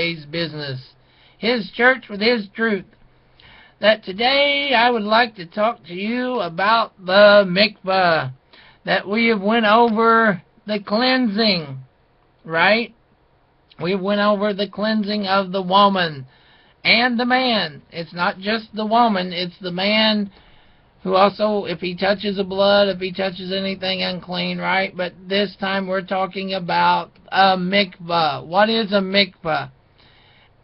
Yahweh's business, His church with His truth. That today I would like to talk to you about the Mitveh. That we have went over the cleansing, right? We went over the cleansing of the woman and the man. It's not just the woman, it's the man who also, if he touches the blood, if he touches anything unclean, right? But this time we're talking about a mikvah. What is a mikvah?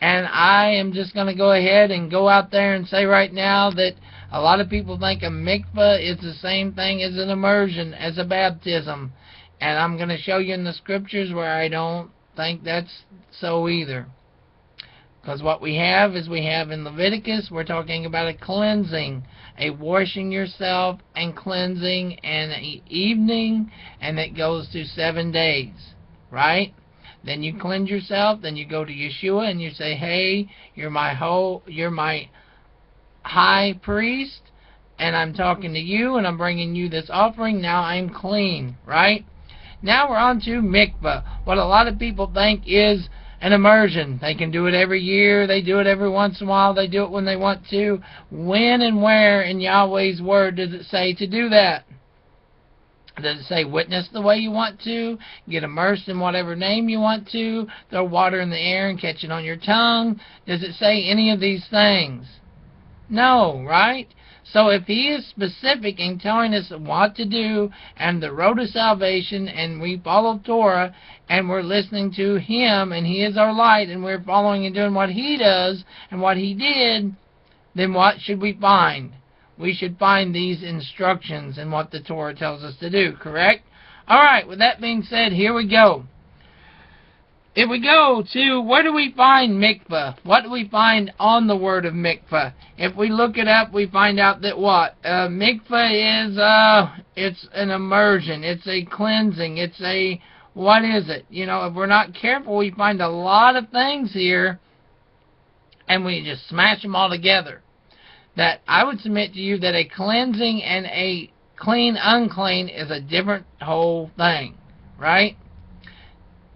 And I am just going to go ahead and go out there and say right now that a lot of people think a mikvah is the same thing as an immersion, as a baptism. And I'm going to show you in the scriptures where I don't think that's so either. Because what we have is we have in Leviticus, we're talking about a cleansing, a washing yourself and cleansing and an evening, and it goes to 7 days, right? Then you cleanse yourself, then you go to Yeshua and you say, hey, you're my high priest, and I'm talking to you and I'm bringing you this offering. Now I'm clean, right? Now we're on to mikvah. What a lot of people think is an immersion. They can do it every year. They do it every once in a while. They do it when they want to. When and where in Yahweh's word does it say to do that? Does it say witness the way you want to? Get immersed in whatever name you want to? Throw water in the air and catch it on your tongue? Does it say any of these things? No, right? So if He is specific in telling us what to do and the road to salvation, and we follow Torah and we're listening to Him and He is our light and we're following and doing what He does and what He did, then what should we find? We should find these instructions in what the Torah tells us to do, correct? Alright, with that being said, here we go. If we go to, where do we find mikvah? What do we find on the word of mikvah? If we look it up, we find out that what? Mikvah is, it's an immersion. It's a cleansing. It's a, what is it? You know, if we're not careful, we find a lot of things here, and we just smash them all together. That I would submit to you that a cleansing and a clean, unclean is a different whole thing, right?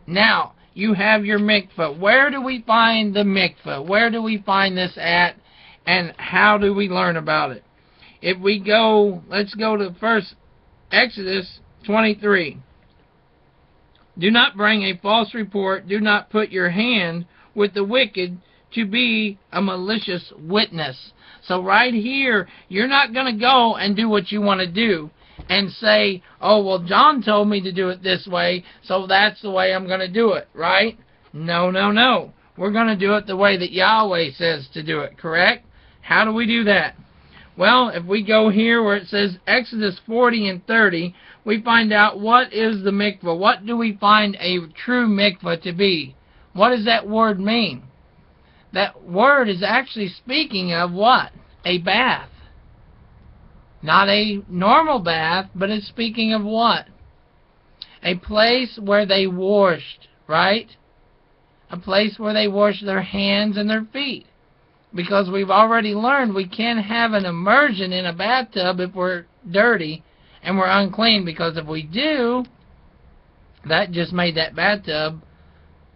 Now, you have your mikvah. Where do we find the mikvah? Where do we find this at? And how do we learn about it? If we go, let's go to first Exodus 23. Do not bring a false report. Do not put your hand with the wicked to be a malicious witness. So right here, you're not going to go and do what you want to do and say, oh, well, John told me to do it this way, so that's the way I'm going to do it, right? No, no, no. We're going to do it the way that Yahweh says to do it, correct? How do we do that? Well, if we go here where it says Exodus 40 and 30, we find out what is the mikvah. What do we find a true mikvah to be? What does that word mean? That word is actually speaking of what? A bath. Not a normal bath, but it's speaking of what? A place where they washed, right? A place where they washed their hands and their feet. Because we've already learned we can't have an immersion in a bathtub if we're dirty and we're unclean. Because if we do, that just made that bathtub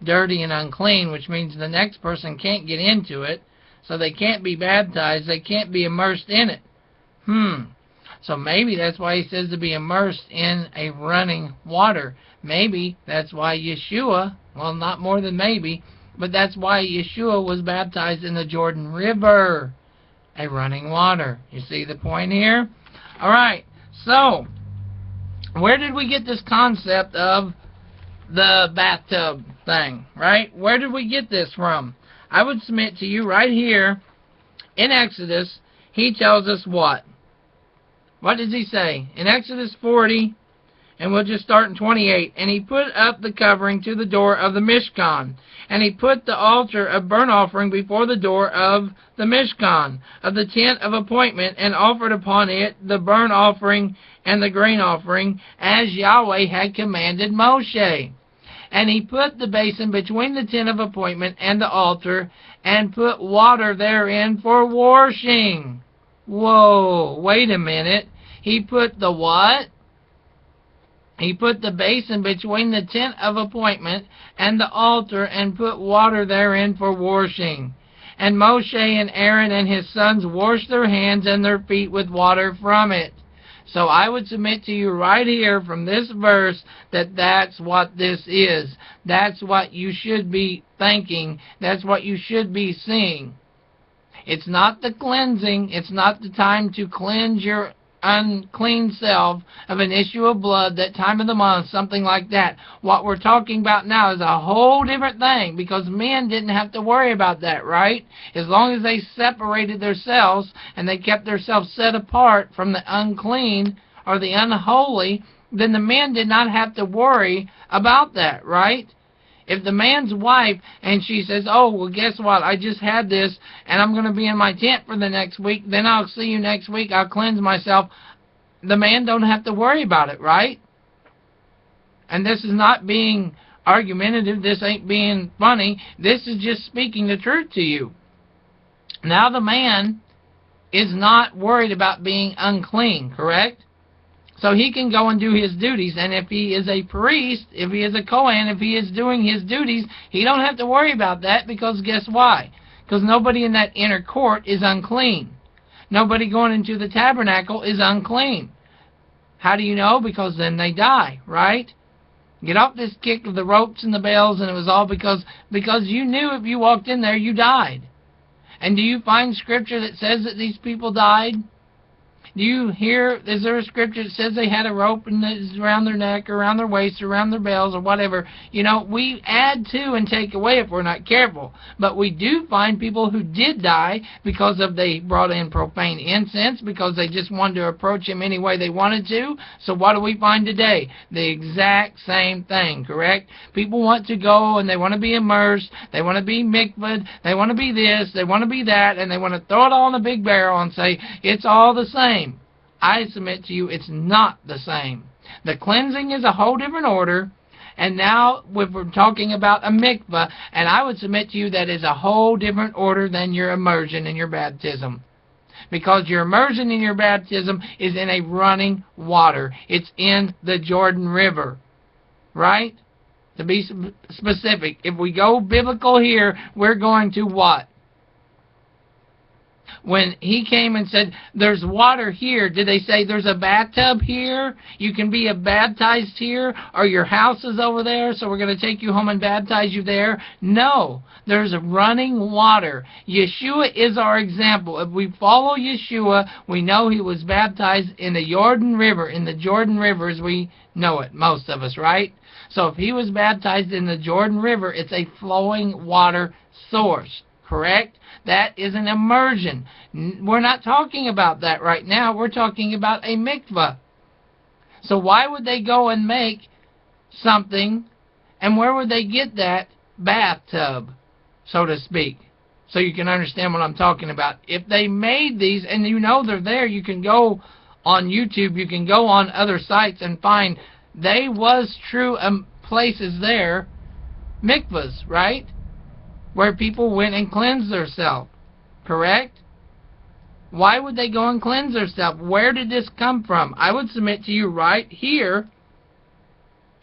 dirty and unclean, which means the next person can't get into it, so they can't be baptized, they can't be immersed in it. So maybe that's why He says to be immersed in a running water. Maybe that's why Yeshua, well, not more than maybe, but that's why Yeshua was baptized in the Jordan River, a running water. You see the point here? Alright, so where did we get this concept of the bathtub thing, right? Where did we get this from? I would submit to you right here in Exodus, He tells us what? What does He say? In Exodus 40, and we'll just start in 28. And He put up the covering to the door of the Mishkan. And He put the altar of burnt offering before the door of the Mishkan, of the tent of appointment, and offered upon it the burnt offering and the grain offering, as Yahweh had commanded Moshe. And He put the basin between the tent of appointment and the altar, and put water therein for washing. Whoa, wait a minute. He put the what? He put the basin between the tent of appointment and the altar, and put water therein for washing. And Moshe and Aaron and his sons washed their hands and their feet with water from it. So I would submit to you right here from this verse that that's what this is. That's what you should be thinking. That's what you should be seeing. It's not the cleansing. It's not the time to cleanse your unclean self of an issue of blood, that time of the month, something like that. What we're talking about now is a whole different thing, because men didn't have to worry about that, right? As long as they separated themselves and they kept themselves set apart from the unclean or the unholy, then the men did not have to worry about that, right? If the man's wife, and she says, oh, well, guess what, I just had this, and I'm going to be in my tent for the next week, then I'll see you next week, I'll cleanse myself, the man don't have to worry about it, right? And this is not being argumentative, this ain't being funny, this is just speaking the truth to you. Now the man is not worried about being unclean, correct? So he can go and do his duties, and if he is a priest, if he is a Kohen, if he is doing his duties, he don't have to worry about that, because guess why? Because nobody in that inner court is unclean. Nobody going into the tabernacle is unclean. How do you know? Because then they die, right? Get off this kick of the ropes and the bells, and it was all because you knew if you walked in there, you died. And do you find scripture that says that these people died? Do you hear, is there a scripture that says they had a rope and it's around their neck or around their waist or around their bells or whatever? You know, we add to and take away if we're not careful. But we do find people who did die because of they brought in profane incense, because they just wanted to approach him any way they wanted to. So what do we find today? The exact same thing, correct? People want to go and they want to be immersed, they want to be Mitveh, they want to be this, they want to be that, and they want to throw it all in a big barrel and say, it's all the same. I submit to you, it's not the same. The cleansing is a whole different order, and now we're talking about a mikveh, and I would submit to you that is a whole different order than your immersion and your baptism. Because your immersion and your baptism is in a running water. It's in the Jordan River, right? To be specific, if we go biblical here, we're going to what? When he came and said, there's water here, did they say there's a bathtub here? You can be baptized here? Or your house is over there, so we're going to take you home and baptize you there? No. There's running water. Yeshua is our example. If we follow Yeshua, we know he was baptized in the Jordan River, as we know it, most of us, right? So if he was baptized in the Jordan River, it's a flowing water source, correct? That is an immersion. We're not talking about that right now. We're talking about a mikveh. So why would they go and make something, and where would they get that bathtub, so to speak? So you can understand what I'm talking about. If they made these, and you know they're there, you can go on YouTube, you can go on other sites and find they was true places there, mikvahs, right? Where people went and cleansed themselves, correct? Why would they go and cleanse themselves? Where did this come from? I would submit to you right here,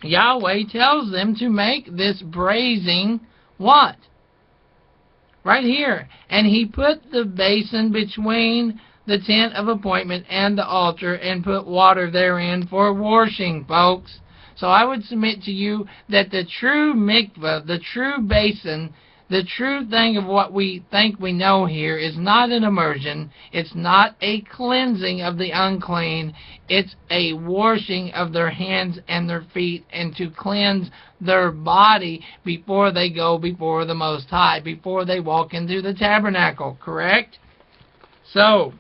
Yahweh tells them to make this braising what? Right here. And he put the basin between the tent of appointment and the altar, and put water therein for washing, folks. So I would submit to you that the true mikveh, the true basin, the true thing of what we think we know here is not an immersion. It's not a cleansing of the unclean. It's a washing of their hands and their feet, and to cleanse their body before they go before the Most High, before they walk into the tabernacle, correct? So,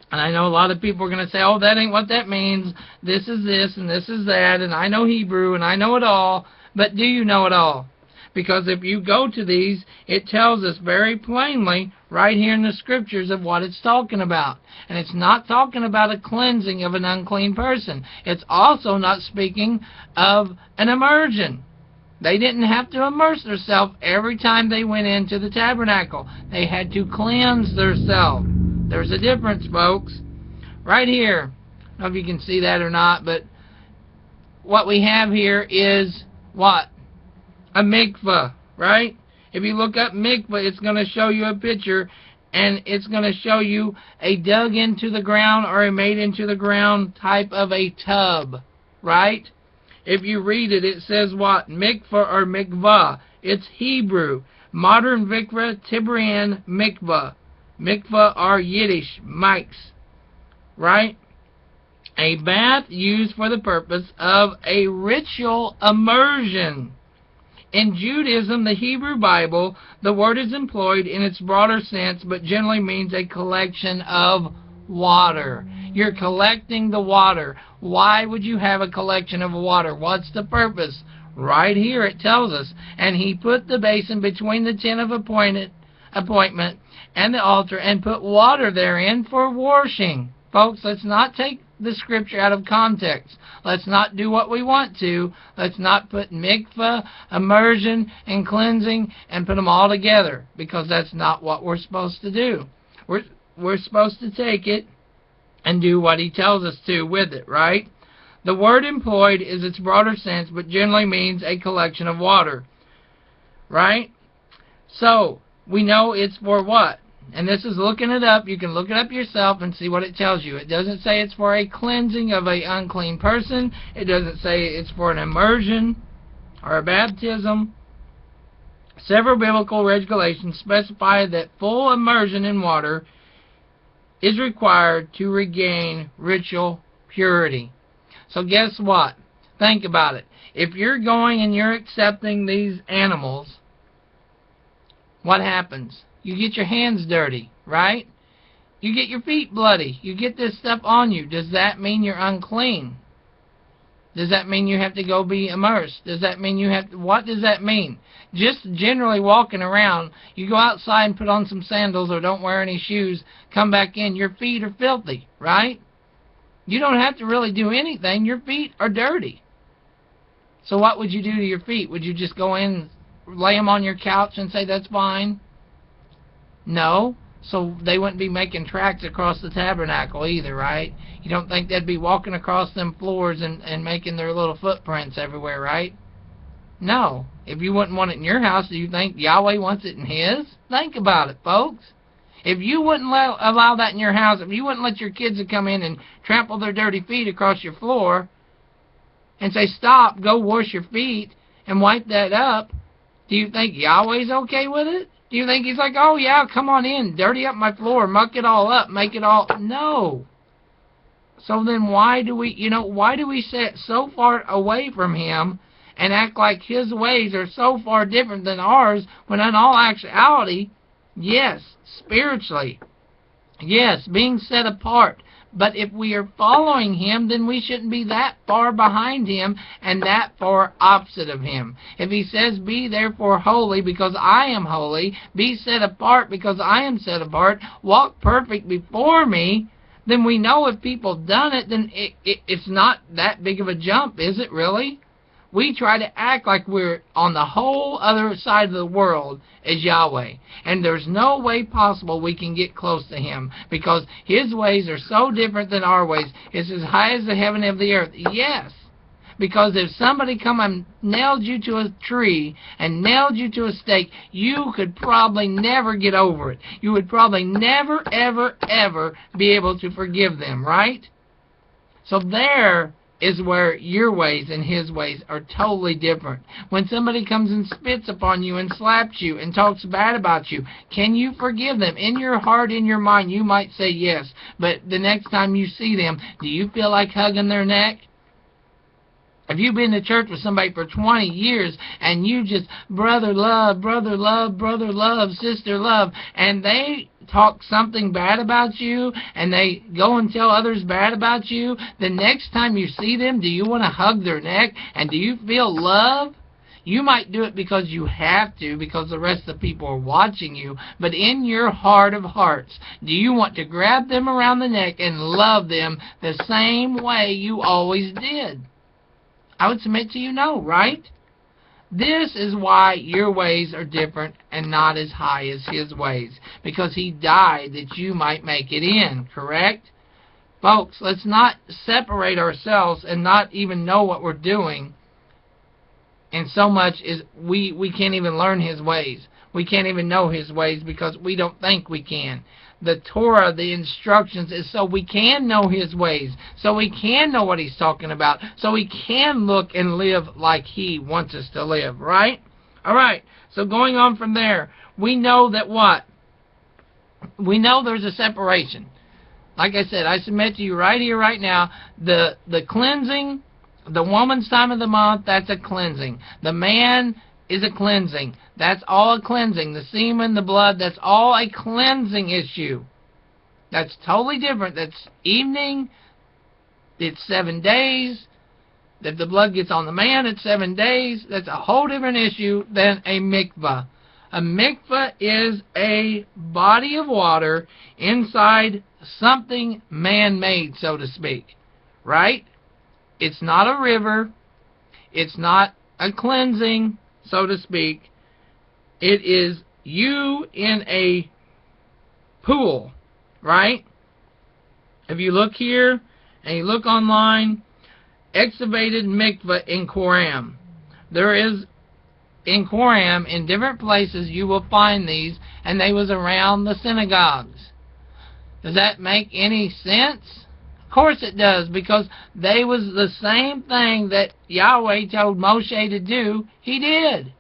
and I know a lot of people are going to say, oh, that ain't what that means. This is this and this is that, and I know Hebrew and I know it all. But do you know it all? Because if you go to these, it tells us very plainly right here in the scriptures of what it's talking about. And it's not talking about a cleansing of an unclean person. It's also not speaking of an immersion. They didn't have to immerse themselves every time they went into the tabernacle. They had to cleanse themselves. There's a difference, folks. Right here. I don't know if you can see that or not, but what we have here is what? A mikveh, right? If you look up mikveh, it's going to show you a picture, and it's going to show you a dug into the ground or a made into the ground type of a tub, right? If you read it, it says what? Mikveh or mikvah. It's Hebrew. Modern mikveh, Tibrian mikveh. Mikveh are Yiddish, mics, right? A bath used for the purpose of a ritual immersion. In Judaism, the Hebrew Bible, the word is employed in its broader sense, but generally means a collection of water. You're collecting the water. Why would you have a collection of water? What's the purpose? Right here it tells us. And he put the basin between the tent of appointment and the altar, and put water therein for washing. Folks, let's not take the scripture out of context. Let's not do what we want to. Let's not put mikveh, immersion, and cleansing and put them all together, because that's not what we're supposed to do. We're supposed to take it and do what he tells us to with it, right? The word employed is its broader sense, but generally means a collection of water, right? So, we know it's for what? And this is looking it up. You can look it up yourself and see what it tells you. It doesn't say it's for a cleansing of an unclean person. It doesn't say it's for an immersion or a baptism. Several biblical regulations specify that full immersion in water is required to regain ritual purity. So guess what? Think about it. If you're going and you're accepting these animals, what happens? You get your hands dirty, right? You get your feet bloody. You get this stuff on you. Does that mean you're unclean? Does that mean you have to go be immersed? Does that mean you have to, what does that mean? Just generally walking around, you go outside and put on some sandals or don't wear any shoes, come back in, your feet are filthy, right? You don't have to really do anything. Your feet are dirty. So what would you do to your feet? Would you just go in, lay them on your couch and say that's fine? No. So they wouldn't be making tracks across the tabernacle either, right? You don't think they'd be walking across them floors and making their little footprints everywhere, right? No. If you wouldn't want it in your house, do you think Yahweh wants it in His? Think about it, folks. If you wouldn't allow that in your house, if you wouldn't let your kids come in and trample their dirty feet across your floor and say, stop, go wash your feet and wipe that up, do you think Yahweh's okay with it? Do you think He's like, oh yeah, come on in, dirty up my floor, muck it all up, make it all... No. So then why do we sit so far away from Him and act like His ways are so far different than ours, when in all actuality, yes, spiritually, yes, being set apart. But if we are following Him, then we shouldn't be that far behind Him and that far opposite of Him. If He says, be therefore holy because I am holy, be set apart because I am set apart, walk perfect before me, then we know if people done it, then it's not that big of a jump, is it really? We try to act like we're on the whole other side of the world as Yahweh. And there's no way possible we can get close to Him, because His ways are so different than our ways. It's as high as the heaven of the earth. Yes, because if somebody come and nailed you to a tree and nailed you to a stake, you could probably never get over it. You would probably never, ever, ever be able to forgive them, right? So there is where your ways and His ways are totally different. When somebody comes and spits upon you and slaps you and talks bad about you, can you forgive them? In your heart, in your mind, you might say yes. But the next time you see them, do you feel like hugging their neck? If you've been to church with somebody for 20 years and you just brother love, sister love, and they talk something bad about you and they go and tell others bad about you, the next time you see them, do you want to hug their neck and do you feel love? You might do it because you have to, because the rest of the people are watching you, but in your heart of hearts, do you want to grab them around the neck and love them the same way you always did? I would submit to you, no, right? This is why your ways are different and not as high as His ways. Because He died that you might make it in, correct? Folks, let's not separate ourselves and not even know what we're doing. And so much is we can't even learn His ways. We can't even know His ways because we don't think we can. The Torah, the instructions, is so we can know His ways, so we can know what He's talking about, so we can look and live like He wants us to live, right? Alright, so going on from there, we know that what? We know there's a separation. Like I said, I submit to you right here, right now, the cleansing, the woman's time of the month, that's a cleansing. The man is a cleansing. That's all a cleansing. The semen, the blood, that's all a cleansing issue. That's totally different. That's evening. It's 7 days. If the blood gets on the man, it's 7 days. That's a whole different issue than a mikveh. A mikveh is a body of water inside something man-made, so to speak. Right? It's not a river. It's not a cleansing, so to speak. It is you in a pool, right? If you look here and you look online, excavated mikveh in Quram. There is in Quram, in different places, you will find these, and they was around the synagogues. Does that make any sense? Of course it does, because they was the same thing that Yahweh told Moshe to do, he did.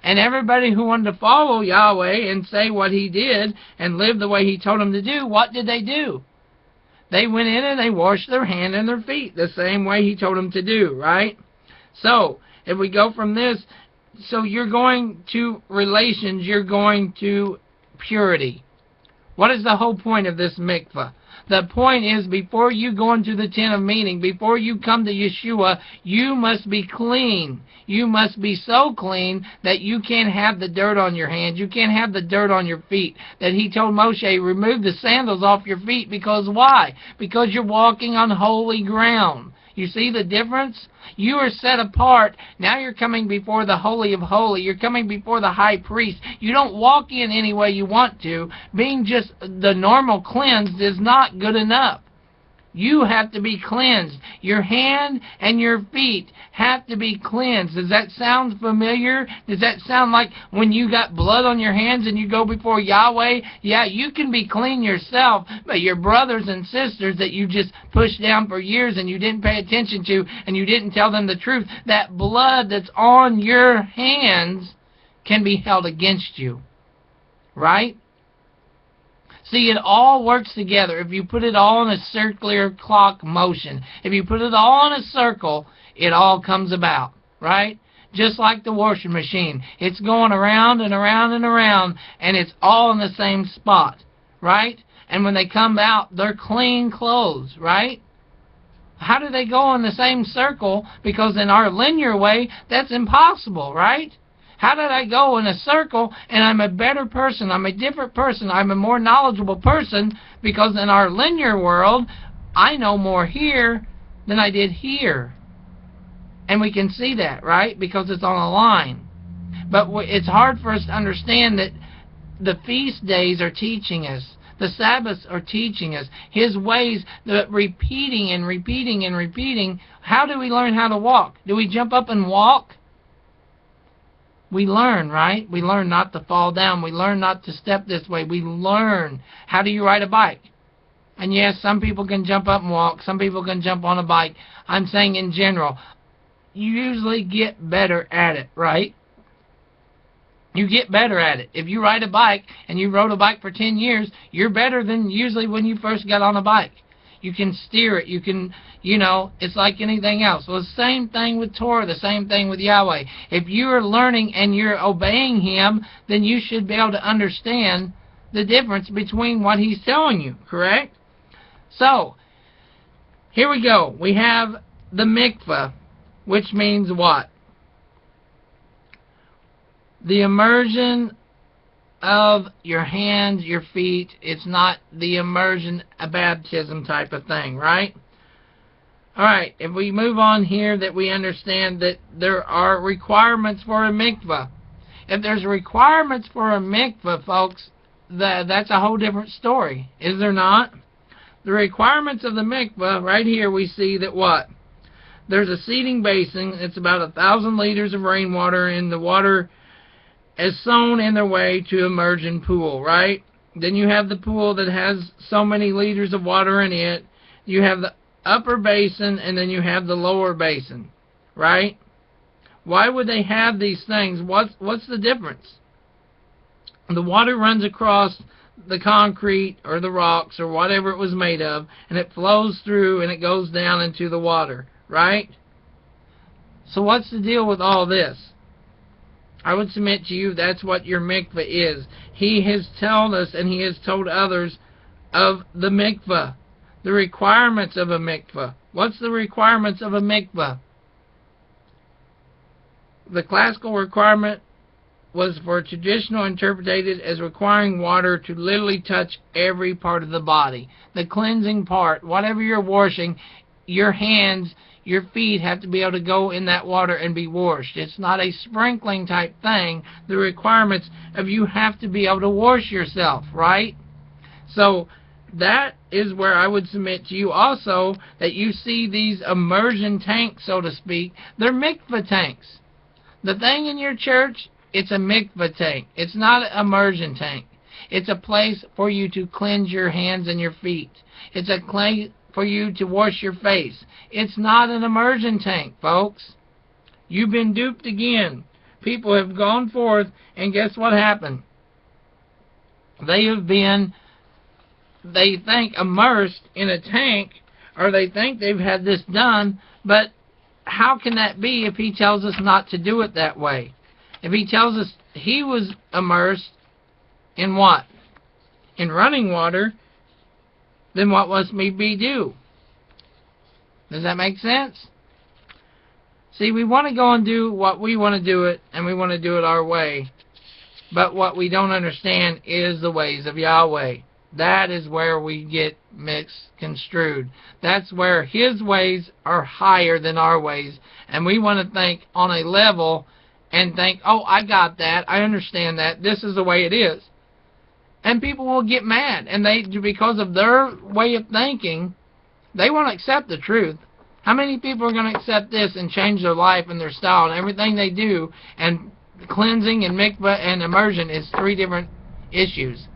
And everybody who wanted to follow Yahweh and say what he did and live the way he told them to do, what did they do? They went in and they washed their hands and their feet the same way he told them to do, right? So, if we go from this, so you're going to relations, you're going to purity. What is the whole point of this mikveh? The point is, before you go into the tent of meeting, before you come to Yeshua, you must be clean. You must be so clean that you can't have the dirt on your hands. You can't have the dirt on your feet. That he told Moshe, remove the sandals off your feet. Because why? Because you're walking on holy ground. You see the difference? You are set apart. Now you're coming before the Holy of Holies. You're coming before the high priest. You don't walk in any way you want to. Being just the normal cleansed is not good enough. You have to be cleansed. Your hand and your feet have to be cleansed. Does that sound familiar? Does that sound like when you got blood on your hands and you go before Yahweh? Yeah, you can be clean yourself, but your brothers and sisters that you just pushed down for years and you didn't pay attention to and you didn't tell them the truth, that blood that's on your hands can be held against you. Right? See, it all works together. If you put it all in a circular clock motion, if you put it all in a circle, it all comes about, right? Just like the washing machine. It's going around and around and around, and it's all in the same spot, right? And when they come out, they're clean clothes, right? How do they go in the same circle? Because in our linear way, that's impossible, right? How did I go in a circle and I'm a better person, I'm a different person, I'm a more knowledgeable person? Because in our linear world, I know more here than I did here. And we can see that, right? Because it's on a line. But it's hard for us to understand that the feast days are teaching us. The Sabbaths are teaching us. His ways, the repeating and repeating and repeating. How do we learn how to walk? Do we jump up and walk? We learn, right? We learn not to fall down. We learn not to step this way. We learn. How do you ride a bike? And yes, some people can jump up and walk. Some people can jump on a bike. I'm saying in general, you usually get better at it, right? You get better at it. If you ride a bike and you rode a bike for 10 years, you're better than usually when you first got on a bike. You can steer it. You can, it's like anything else. Well, the same thing with Torah, the same thing with Yahweh. If you are learning and you're obeying Him, then you should be able to understand the difference between what He's telling you, correct? So, here we go. We have the mikveh, which means what? The immersion of your hands, your feet. It's not the immersion, a baptism type of thing, right? Alright, if we move on here, that we understand that there are requirements for a mikveh. If there's requirements for a mikveh, folks, that's a whole different story, is there not? The requirements of the mikveh, right here we see that what? There's a seating basin. It's about 1,000 liters of rainwater, and the water is sown in their way to immersion pool, right? Then you have the pool that has so many liters of water in it. You have the upper basin, and then you have the lower basin, right? Why would they have these things? What's the difference? The water runs across the concrete or the rocks or whatever it was made of, and it flows through and it goes down into the water, right? So what's the deal with all this? I would submit to you that's what your mikveh is. He has told us, and he has told others of the mikveh, the requirements of a mikveh. What's the requirements of a mikveh? The classical requirement was for traditional interpreted as requiring water to literally touch every part of the body. The cleansing part, whatever you're washing, your hands, your feet have to be able to go in that water and be washed. It's not a sprinkling type thing. The requirements of you have to be able to wash yourself, right? So that is where I would submit to you also that you see these immersion tanks, so to speak. They're mikveh tanks. The thing in your church, it's a mikveh tank. It's not an immersion tank. It's a place for you to cleanse your hands and your feet. It's a place for you to wash your face. It's not an immersion tank, folks. You've been duped again. People have gone forth, and guess what happened? They think immersed in a tank, or they think they've had this done, but how can that be if he tells us not to do it that way? If he tells us he was immersed in what? In running water, then what must we do? Does that make sense? See, we want to go and do what we want to do it, and we want to do it our way. But what we don't understand is the ways of Yahweh. That is where we get misconstrued. That's where his ways are higher than our ways. And we want to think on a level and think, oh, I got that. I understand that. This is the way it is. And people will get mad. And because of their way of thinking, they won't accept the truth. How many people are going to accept this and change their life and their style and everything they do? And cleansing and mikveh and immersion is 3 different issues.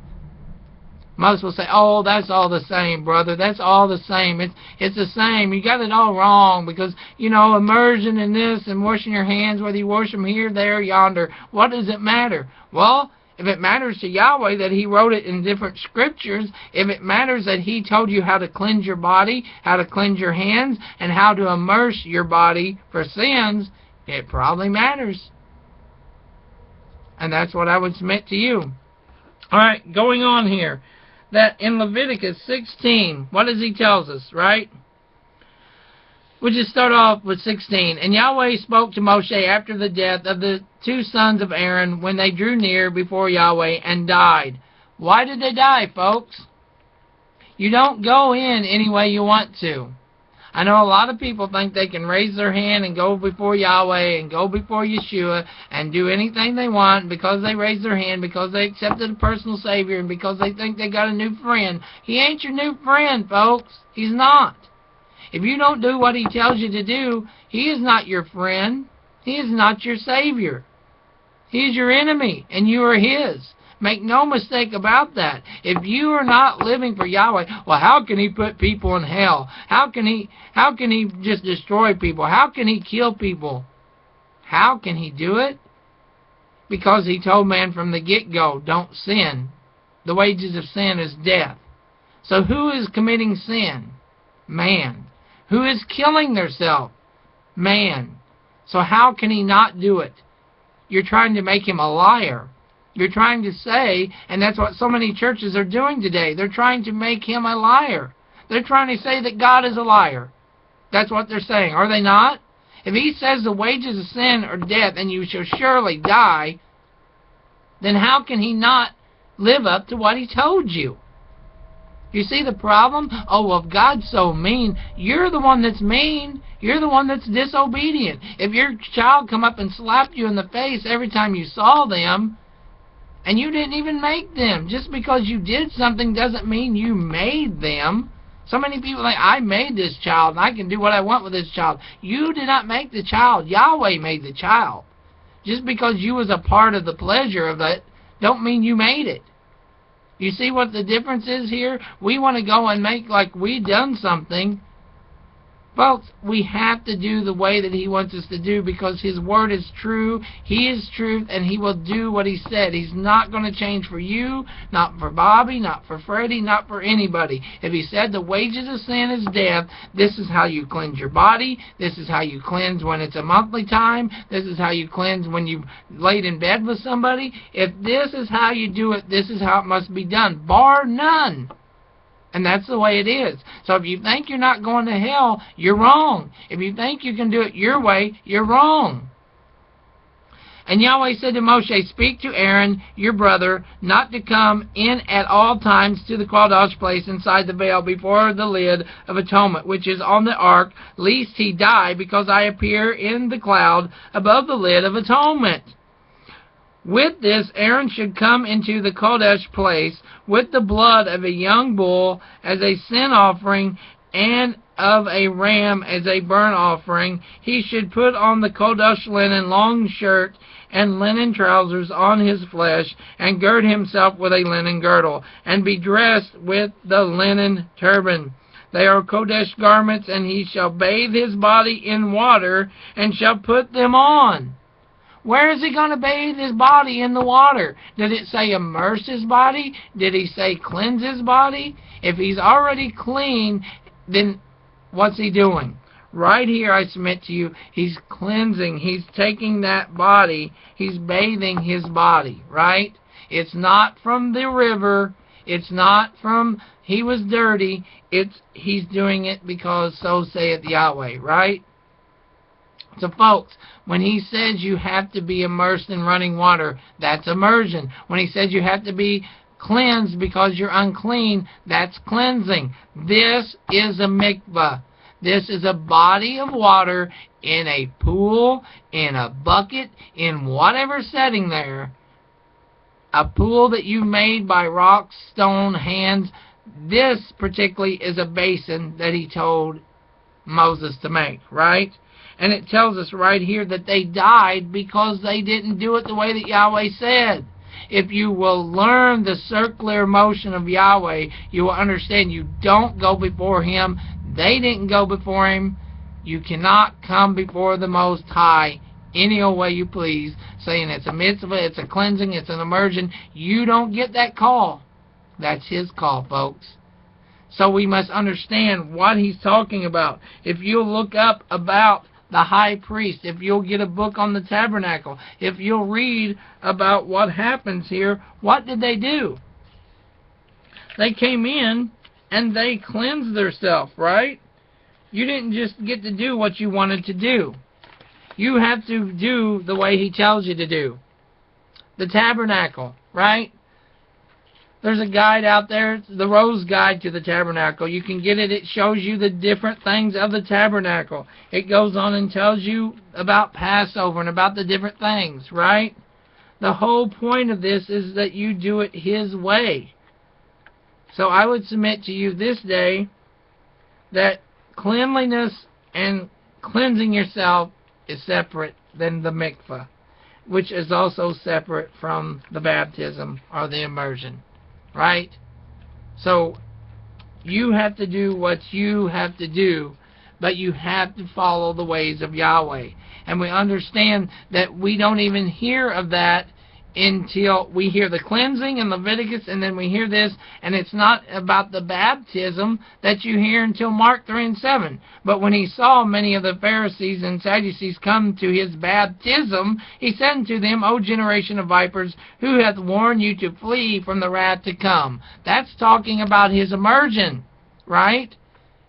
Most will say, oh, that's all the same, brother. That's all the same. It's the same. You got it all wrong because, you know, immersion in this and washing your hands, whether you wash them here, there, yonder, what does it matter? Well, if it matters to Yahweh that he wrote it in different scriptures, if it matters that he told you how to cleanse your body, how to cleanse your hands, and how to immerse your body for sins, it probably matters. And that's what I would submit to you. All right, going on here. That in Leviticus 16, what does he tells us, right? We'll just start off with 16. And Yahweh spoke to Moshe after the death of the 2 sons of Aaron when they drew near before Yahweh and died. Why did they die, folks? You don't go in any way you want to. I know a lot of people think they can raise their hand and go before Yahweh and go before Yeshua and do anything they want because they raised their hand, because they accepted a personal Savior, and because they think they got a new friend. He ain't your new friend, folks. He's not. If you don't do what he tells you to do, he is not your friend. He is not your Savior. He is your enemy, and you are his. Make no mistake about that. If you are not living for Yahweh, well, how can he put people in hell? How can he just destroy people? How can he kill people? How can he do it? Because he told man from the get-go, don't sin. The wages of sin is death. So who is committing sin? Man. Who is killing theirself? Man. So how can he not do it? You're trying to make him a liar. You're trying to say, and that's what so many churches are doing today. They're trying to make him a liar. They're trying to say that God is a liar. That's what they're saying, are they not? If he says the wages of sin are death and you shall surely die, then how can he not live up to what he told you? You see the problem? Oh, well, if God's so mean, you're the one that's mean. You're the one that's disobedient. If your child come up and slapped you in the face every time you saw them, and you didn't even make them. Just because you did something doesn't mean you made them. So many people think, I made this child and I can do what I want with this child. You did not make the child. Yahweh made the child. Just because you was a part of the pleasure of it, don't mean you made it. You see what the difference is here? We want to go and make like we done something. Folks, we have to do the way that He wants us to do, because His Word is true. He is truth, and He will do what He said. He's not going to change for you, not for Bobby, not for Freddie, not for anybody. If He said the wages of sin is death, this is how you cleanse your body. This is how you cleanse when it's a monthly time. This is how you cleanse when you laid in bed with somebody. If this is how you do it, this is how it must be done, bar none. And that's the way it is. So if you think you're not going to hell, you're wrong. If you think you can do it your way, you're wrong. And Yahweh said to Moshe, speak to Aaron, your brother, not to come in at all times to the Kodesh place inside the veil before the lid of atonement, which is on the ark, lest he die, because I appear in the cloud above the lid of atonement. With this, Aaron should come into the Kodesh place with the blood of a young bull as a sin offering and of a ram as a burnt offering. He should put on the Kodesh linen long shirt and linen trousers on his flesh, and gird himself with a linen girdle, and be dressed with the linen turban. They are Kodesh garments, and he shall bathe his body in water, and shall put them on. Where is he going to bathe his body in the water? Did it say immerse his body? Did he say cleanse his body? If he's already clean, then what's he doing? Right here, I submit to you, he's cleansing. He's taking that body. He's bathing his body, right? It's not from the river. It's not from he was dirty. He's doing it because so saith Yahweh, right? So folks, when he says you have to be immersed in running water, that's immersion. When he says you have to be cleansed because you're unclean, that's cleansing. This is a mikveh. This is a body of water in a pool, in a bucket, in whatever setting there. A pool that you made by rocks, stone, hands. This particularly is a basin that he told Moses to make, right? And it tells us right here that they died because they didn't do it the way that Yahweh said. If you will learn the circular motion of Yahweh, you will understand you don't go before Him. They didn't go before Him. You cannot come before the Most High any old way you please, saying it's a mitzvah, it's a cleansing, it's an immersion. You don't get that call. That's His call, folks. So we must understand what He's talking about. If you'll look up about the high priest, if you'll get a book on the tabernacle, if you'll read about what happens here, what did they do? They came in and they cleansed themselves, right? You didn't just get to do what you wanted to do. You have to do the way He tells you to do. The tabernacle, right? There's a guide out there, it's the Rose Guide to the Tabernacle. You can get it. It shows you the different things of the tabernacle. It goes on and tells you about Passover and about the different things, right? The whole point of this is that you do it His way. So I would submit to you this day that cleanliness and cleansing yourself is separate than the mikveh, which is also separate from the baptism or the immersion. Right? So you have to do what you have to do, but you have to follow the ways of Yahweh. And we understand that we don't even hear of that until we hear the cleansing in Leviticus, and then we hear this, and it's not about the baptism that you hear until Mark 3 and 7. But when He saw many of the Pharisees and Sadducees come to His baptism, He said unto them, O generation of vipers, who hath warned you to flee from the wrath to come? That's talking about His immersion, right?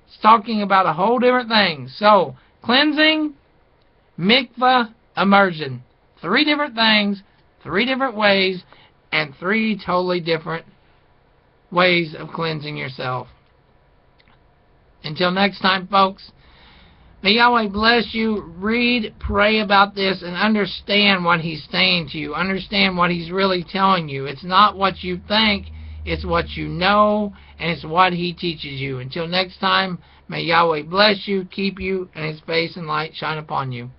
It's talking about a whole different thing. So, cleansing, mikveh, immersion. 3 different things, 3 different ways, and 3 totally different ways of cleansing yourself. Until next time, folks, may Yahweh bless you. Read, pray about this, and understand what He's saying to you. Understand what He's really telling you. It's not what you think. It's what you know, and it's what He teaches you. Until next time, may Yahweh bless you, keep you, and His face and light shine upon you.